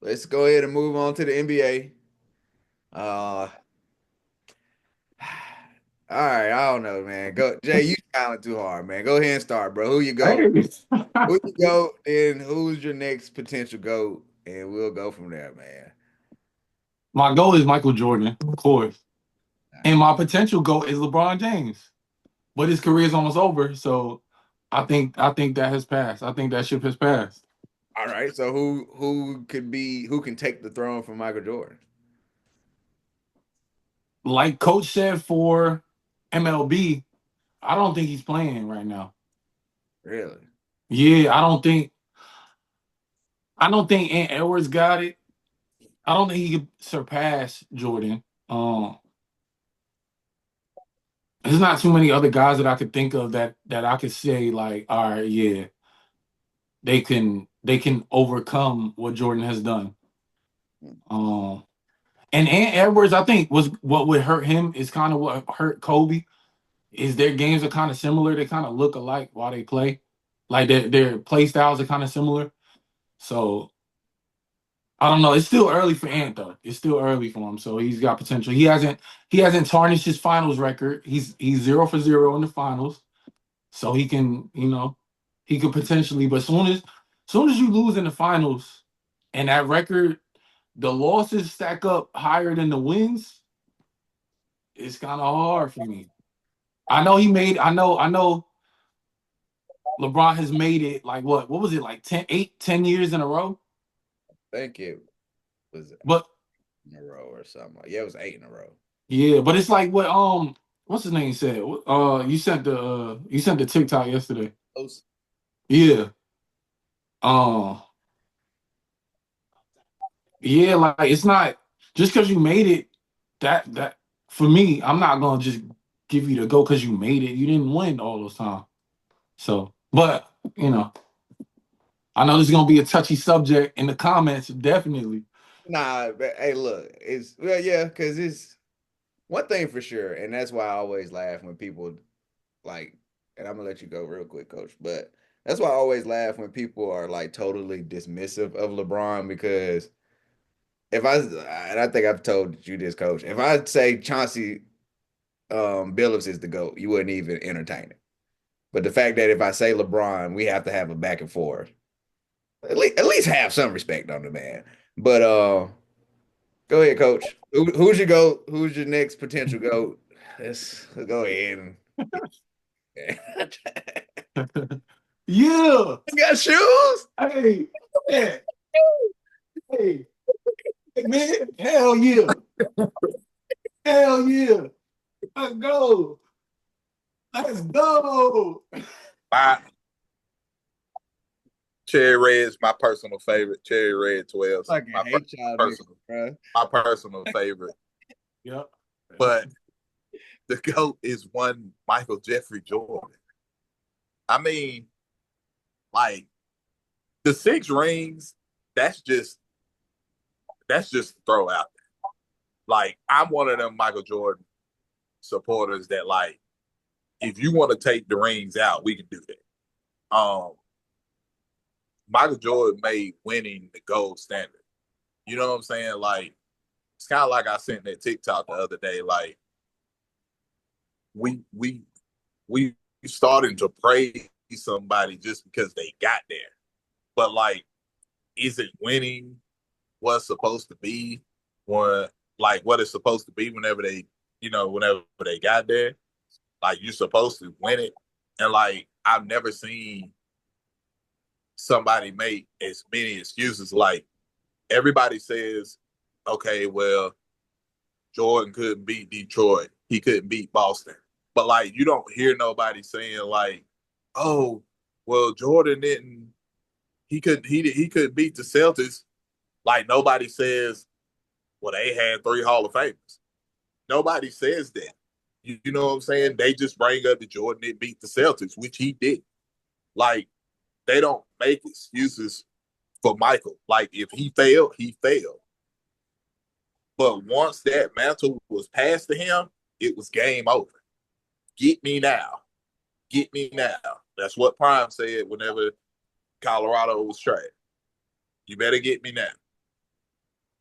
Let's go ahead and move on to the NBA. Uh, all right, I don't know, man. Go, Jay. You smiling too hard, man. Go ahead and start, bro. Who you go? Hey. Who you go? And who's your next potential GOAT? And we'll go from there, man. My goal is Michael Jordan, of course. And my potential goal is LeBron James. But his career is almost over, so I think that has passed. I think that ship has passed. All right. So who can take the throne from Michael Jordan? Like Coach said for MLB, I don't think he's playing right now. Really? Yeah, I don't think Ant Edwards got it. I don't think he could surpass Jordan. Um, there's not too many other guys that I could think of that I could say like, all right, yeah, they can overcome what Jordan has done. Um, and Ant Edwards, I think, was what would hurt him is kind of what hurt Kobe. Is their games are kind of similar. They kind of look alike while they play. Like their play styles are kind of similar. So I don't know. It's still early for Ant though. It's still early for him. So he's got potential. He hasn't tarnished his finals record. He's 0 for 0 in the finals. So he could potentially, but soon as you lose in the finals and that record, the losses stack up higher than the wins, it's kind of hard for me. I know LeBron has made it like what was it like 10 years in a row? I think it was But in a row or something. Yeah, it was 8 in a row. yeah, but it's like what's his name said? You sent the TikTok yesterday. Close. Yeah. Um yeah, like it's not just because you made it, that for me, I'm not gonna just give you the go because you made it. You didn't win all those times. So but you know, I know this is gonna be a touchy subject in the comments, definitely. Nah, but hey, look, it's well, yeah, because it's one thing for sure, and that's why I always laugh when people like, and I'm gonna let you go real quick, coach, but that's why I always laugh when people are like totally dismissive of LeBron because if I and I think I've told you this, coach, if I say Chauncey Billups is the GOAT, you wouldn't even entertain it. But the fact that if I say LeBron, we have to have a back and forth. At least have some respect on the man. But go ahead, coach. Who's your GOAT? Who's your next potential GOAT? Let's go ahead and Yeah. you got shoes? Hey, hey, hey, hey, man. Hell yeah. Hell yeah. Let's go. Let's go. My cherry red is my personal favorite. Cherry red 12s, Fucking hate y'all niggas, personal, bro. my personal favorite. Yep. But the GOAT is one Michael Jeffrey Jordan. I mean, like the 6 rings, that's just throw out there. Like I'm one of them Michael Jordan supporters that like if you want to take the rings out, we can do that. Michael Jordan made winning the gold standard. You know what I'm saying? Like it's kind of like I sent that TikTok the other day. Like we we we starting to praise somebody just because they got there. But like, is it winning what's supposed to be or like what it's supposed to be whenever they got there? Like you're supposed to win it. And like I've never seen somebody make as many excuses. Like everybody says, okay, well, Jordan couldn't beat Detroit. He couldn't beat Boston. But like you don't hear nobody saying like, oh, well, Jordan didn't he could beat the Celtics. Like nobody says, well, they had 3 Hall of Famers. Nobody says that. You know what I'm saying? They just bring up that Jordan didn't beat the Celtics, which he did. Like they don't make excuses for Michael. Like if he failed, he failed. But once that mantle was passed to him, it was game over. Get me now. Get me now. That's what Prime said whenever Colorado was trash. You better get me now.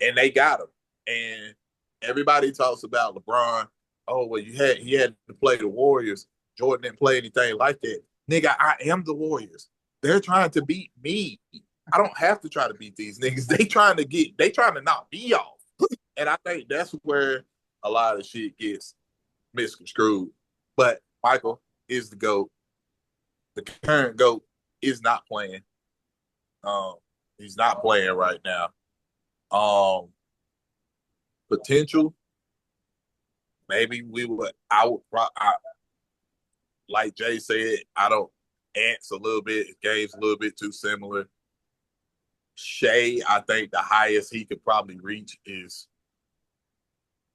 And they got him. And everybody talks about LeBron. Oh, well, he had to play the Warriors. Jordan didn't play anything like that. Nigga, I am the Warriors. They're trying to beat me. I don't have to try to beat these niggas. They trying to knock me off. And I think that's where a lot of shit gets misconstrued. But Michael is the GOAT. The current GOAT is not playing. He's not playing right now. Potential, maybe like Jay said, I don't. Ants a little bit, game's a little bit too similar. Shea, I think the highest he could probably reach is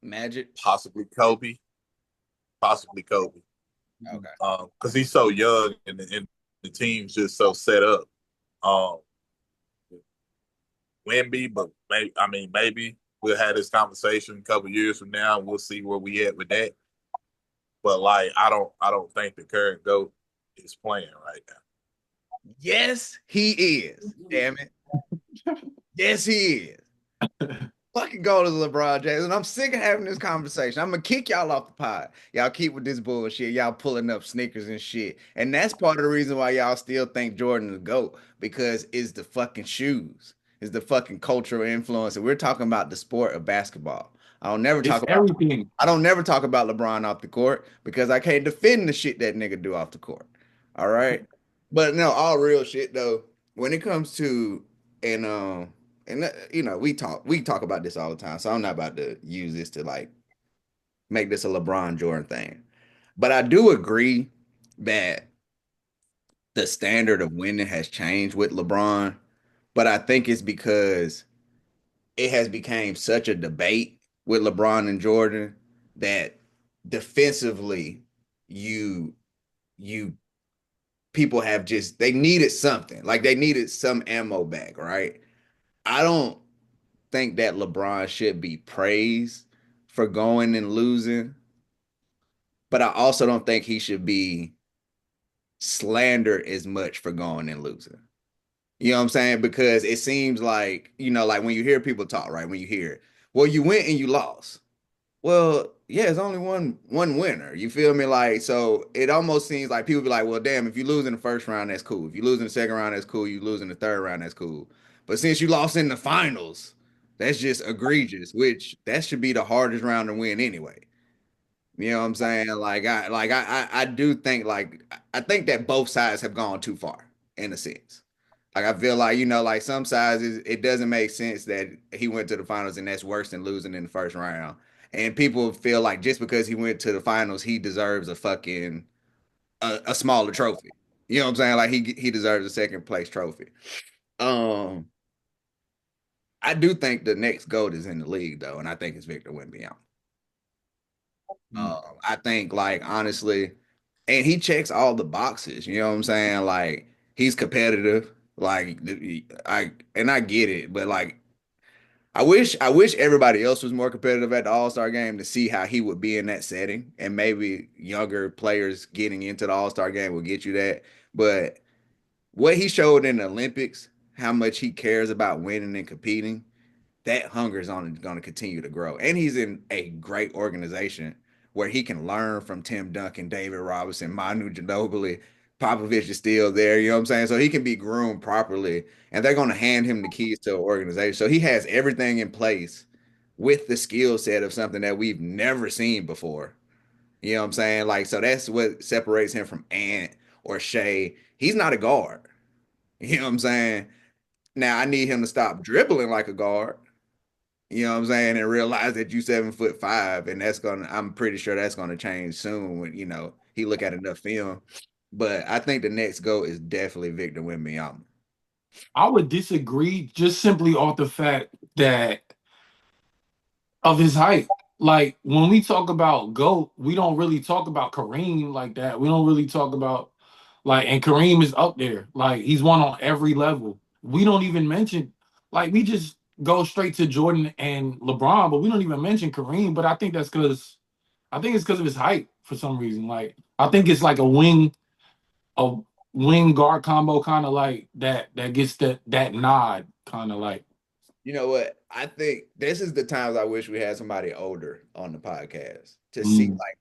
Magic, possibly Kobe. Possibly Kobe. Okay. Because he's so young and the team's just so set up. Wemby, but maybe we'll have this conversation a couple years from now and we'll see where we at with that. But like, I don't think the current GOAT is playing right now. Yes, he is. Damn it. Yes, he is. Fucking go to LeBron James. And I'm sick of having this conversation. I'm gonna kick y'all off the pod. Y'all keep with this bullshit. Y'all pulling up sneakers and shit. And that's part of the reason why y'all still think Jordan is the GOAT, because it's the fucking shoes. It's the fucking cultural influence. And we're talking about the sport of basketball. I don't never talk It's about everything. I don't never talk about LeBron off the court because I can't defend the shit that nigga do off the court. All right. But no, all real shit though. When it comes to and you know, we talk about this all the time. So I'm not about to use this to like make this a LeBron Jordan thing. But I do agree that the standard of winning has changed with LeBron. But I think it's because it has become such a debate with LeBron and Jordan that defensively you you people have just they needed something. Like they needed some ammo back, right? I don't think that LeBron should be praised for going and losing, but I also don't think he should be slandered as much for going and losing. You know what I'm saying? Because it seems like, you know, like when you hear people talk, right? When you hear, well, you went and you lost. Well, yeah, it's only one winner. You feel me? Like, so it almost seems like people be like, well, damn, if you lose in the first round, that's cool. If you lose in the second round, that's cool. You lose in the third round, that's cool. But since you lost in the finals, that's just egregious, which that should be the hardest round to win anyway. You know what I'm saying? I do think I think that both sides have gone too far in a sense. Like I feel like, you know, like some sides it doesn't make sense that he went to the finals and that's worse than losing in the first round. And people feel like just because he went to the finals, he deserves a fucking a smaller trophy. You know what I'm saying? Like he deserves a second place trophy. Um, I do think the next GOAT is in the league though, and I think it's Victor Wembanyama. I think like honestly, and he checks all the boxes. You know what I'm saying? Like he's competitive. Like I get it, but like I wish everybody else was more competitive at the All-Star game to see how he would be in that setting, and maybe younger players getting into the All-Star game will get you that. But what he showed in the Olympics, how much he cares about winning and competing, that hunger is on going to continue to grow. And he's in a great organization where he can learn from Tim Duncan, David Robinson, Manu Ginobili. Popovich is still there, you know what I'm saying? So he can be groomed properly, and they're going to hand him the keys to an organization. So he has everything in place with the skill set of something that we've never seen before. You know what I'm saying? Like, so that's what separates him from Ant or Shea. He's not a guard. You know what I'm saying? Now I need him to stop dribbling like a guard. You know what I'm saying? And realize that you 7'5", and I'm pretty sure that's gonna change soon when, you know, he look at enough film. But I think the next goal is definitely Victor Wembanyama. I would disagree just simply off the fact that of his height. Like when we talk about GOAT, we don't really talk about Kareem like that. We don't really talk about like, and Kareem is up there. Like he's one on every level. We don't even mention, like we just go straight to Jordan and LeBron, but we don't even mention Kareem. But I think it's because of his height for some reason. Like I think it's like a wing guard combo kind of like that gets that nod kind of like. You know what? I think this is the times I wish we had somebody older on the podcast to see like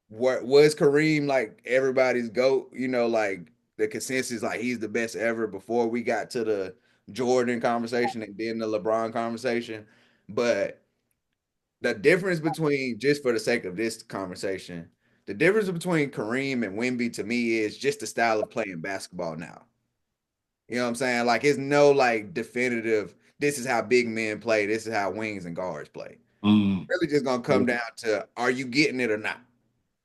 what was Kareem like everybody's GOAT, like the consensus like he's the best ever before we got to the Jordan conversation and then the LeBron conversation. But the difference between, just for the sake of this conversation, the difference between Kareem and Wemby to me is just the style of playing basketball now. You know what I'm saying? Like it's no like definitive, this is how big men play, this is how wings and guards play. Really just gonna come down to, are you getting it or not?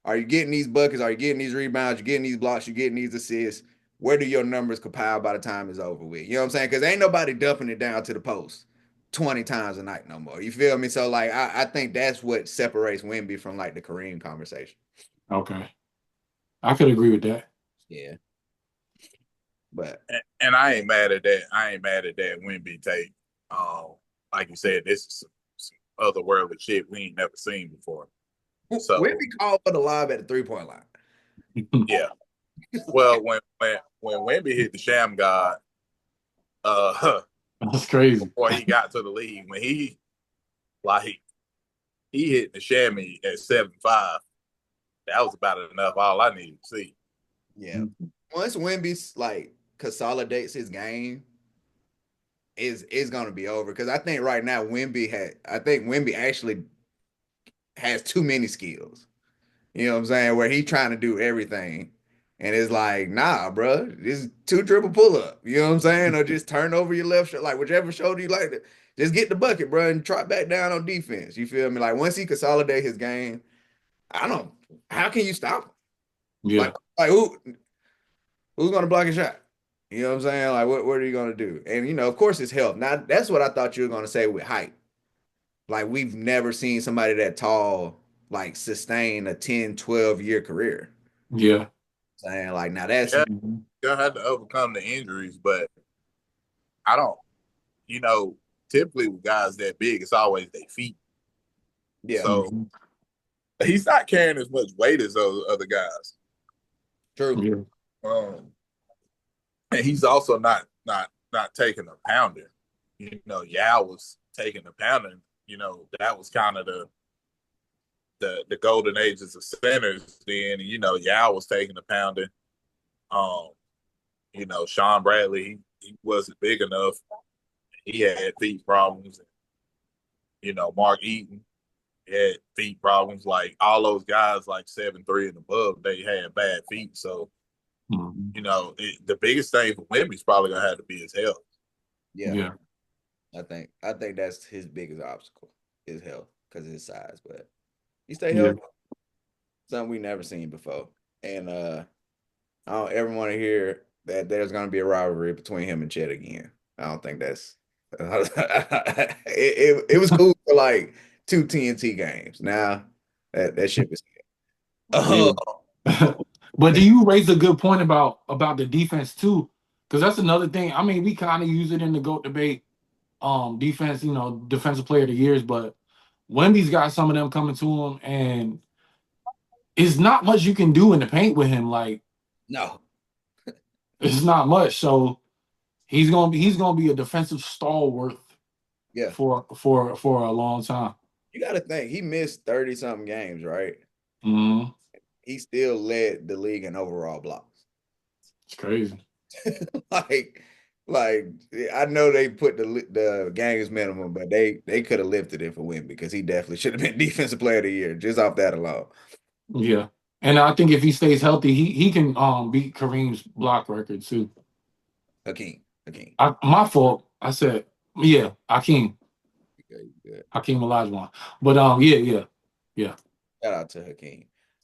Are you getting these buckets? Are you getting these rebounds? You getting these blocks? You getting these assists? Where do your numbers compile by the time it's over with? You know what I'm saying? Because ain't nobody dumping it down to the post 20 times a night no more. You feel me? So like I think that's what separates Wemby from like the Kareem conversation. Okay, I could agree with that. Yeah. But and I ain't mad at that. I ain't mad at that Wemby take. Like you said, this is some otherworldly shit we ain't never seen before. So Wemby called for the lob at the 3-point line. Yeah. Well, when Wemby hit the sham god, that's crazy. Before he got to the league, when he hit the chamois at 7'5", that was about enough. All I needed to see. Yeah. Once Wemby like consolidates his game, is gonna be over. Because I think right now Wemby actually has too many skills. You know what I'm saying? Where he trying to do everything. And it's like, nah, bro, this 2 dribble pull up. You know what I'm saying? Or just turn over your left shoulder, like whichever shoulder you like to. Just get the bucket, bro, and trot back down on defense. You feel me? Like once he consolidate his game, I don't. How can you stop him? Yeah. Like who's gonna block his shot? You know what I'm saying? Like what are you gonna do? And of course, it's health. Now that's what I thought you were gonna say with height. Like we've never seen somebody that tall like sustain a 10, 12-year career. Yeah. Saying like now that's Gonna have to overcome the injuries, but I don't. Typically with guys that big, it's always their feet. Yeah. So he's not carrying as much weight as those other guys. True. Yeah. And he's also not taking a pounding. Yao was taking a pounding. That was kind of the golden ages of centers then. Yao was taking a pounding. Sean Bradley, he wasn't big enough. He had feet problems. Mark Eaton had feet problems. Like all those guys, like 7'3" and above, they had bad feet. So, the biggest thing for Wemby's probably gonna have to be his health. Yeah. I think that's his biggest obstacle, is health, because of his size. But he stay healthy. Something we never seen before. And I don't ever want to hear that there's gonna be a rivalry between him and Chet again. I don't think that's it was cool for like 2 TNT games. Now that shit was But do you raise a good point about the defense too? Because that's another thing. I mean, we kind of use it in the GOAT debate. Defense, defensive player of the years, but Wemby's got some of them coming to him, and it's not much you can do in the paint with him. Like, no, it's not much. So he's gonna be a defensive stalwart. Yeah. For a long time. You got to think he missed 30-something games, right? Mm-hmm. He still led the league in overall blocks. It's crazy. like I know they put the games minimum, but they could have lifted it for Wemby, because he definitely should have been defensive player of the year just off that alone. Yeah, and I think if he stays healthy, he can beat Kareem's block record too. Hakeem. My fault. I said Hakeem. Good. Hakeem Olajuwon. But yeah. Shout out to Hakeem.